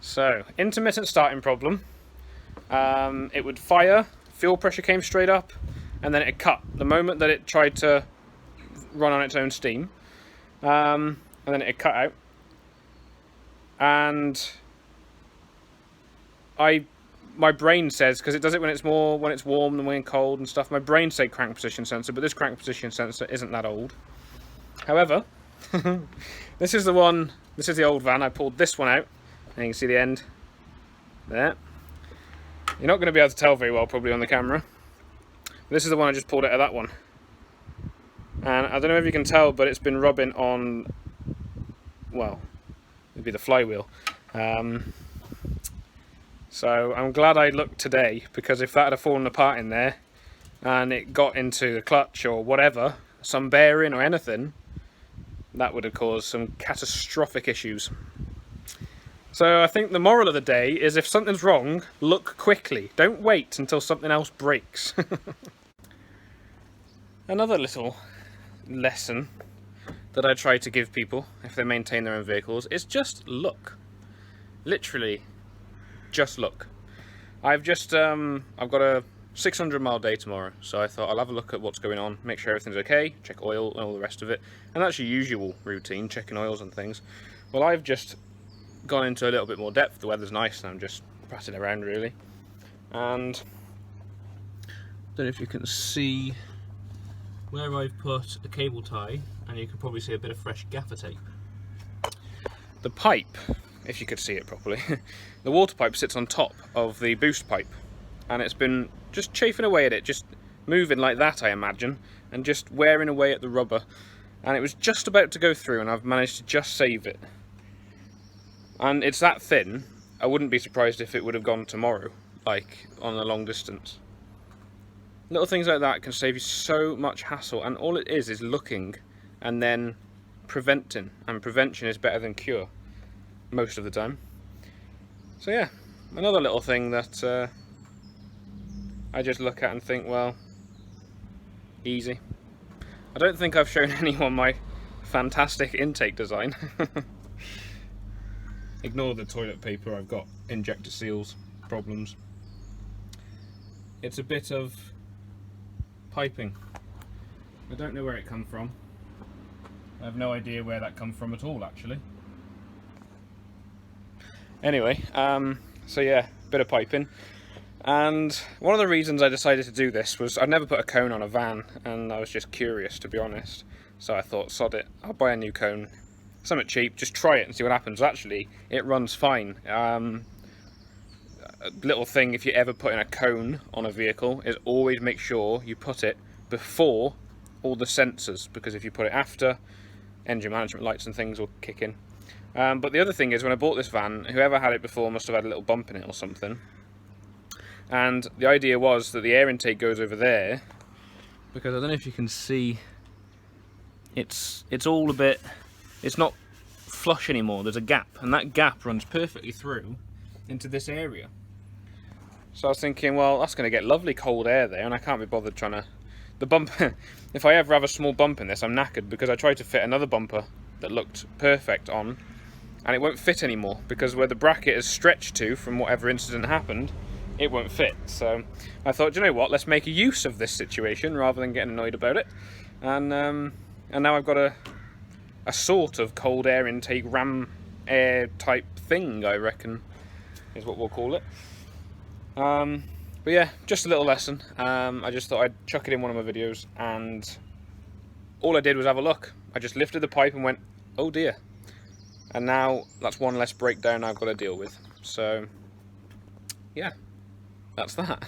So, intermittent starting problem. It would fire, fuel pressure came straight up, and then it cut the moment that it tried to run on its own steam. And then it cut out. And my brain says, because it does it when it's warm than when it's cold and stuff, my brain said crank position sensor, but this crank position sensor isn't that old. However, this is the old van. I pulled this one out, and you can see the end there. You're not going to be able to tell very well probably on the camera. This is the one I just pulled out of that one. And I don't know if you can tell, but it's been rubbing on, well, it'd be the flywheel. So I'm glad I looked today, because if that had fallen apart in there and it got into the clutch or whatever, some bearing or anything, that would have caused some catastrophic issues. So I think the moral of the day is, if something's wrong, look quickly. Don't wait until something else breaks. Another little lesson that I try to give people if they maintain their own vehicles is just look. Literally, just look. I've got a 600-mile day tomorrow, so I thought I'll have a look at what's going on, make sure everything's okay, check oil and all the rest of it, and that's your usual routine, checking oils and things. Well, I've just gone into a little bit more depth. The weather's nice and I'm just prattling around really, and I don't know if you can see where I've put a cable tie, and you can probably see a bit of fresh gaffer tape. The pipe, if you could see it properly, the water pipe sits on top of the boost pipe, and it's been just chafing away at it, just moving like that I imagine, and just wearing away at the rubber, and it was just about to go through, and I've managed to just save it. And it's that thin, I wouldn't be surprised if it would have gone tomorrow, like on a long distance. Little things like that can save you so much hassle, and all it is looking and then preventing, and prevention is better than cure most of the time. So yeah, another little thing that I just look at and think, well, easy. I don't think I've shown anyone my fantastic intake design. Ignore the toilet paper, I've got injector seals problems. It's a bit of piping. I don't know where it come from. I have no idea where that come from at all, actually. Anyway, so yeah, bit of piping. And one of the reasons I decided to do this was I'd never put a cone on a van, and I was just curious, to be honest. So I thought, sod it, I'll buy a new cone. Something cheap, just try it and see what happens. Actually, it runs fine. A little thing, if you ever put in a cone on a vehicle, is always make sure you put it before all the sensors, because if you put it after, engine management lights and things will kick in. But the other thing is, when I bought this van, whoever had it before must have had a little bump in it or something. And the idea was that the air intake goes over there, because I don't know if you can see, it's all a bit, it's not flush anymore, there's a gap, and that gap runs perfectly through into this area. So I was thinking, well, that's going to get lovely cold air there, and I can't be bothered trying to, the bump, if I ever have a small bump in this, I'm knackered, because I tried to fit another bumper that looked perfect on, and it won't fit anymore, because where the bracket is stretched to from whatever incident happened, it won't fit. So I thought, you know what, let's make a use of this situation rather than getting annoyed about it. And now I've got a sort of cold air intake ram air type thing, I reckon is what we'll call it. But yeah, just a little lesson. I just thought I'd chuck it in one of my videos, and all I did was have a look. I just lifted the pipe and went, oh dear. And now that's one less breakdown I've got to deal with. So yeah, that's that.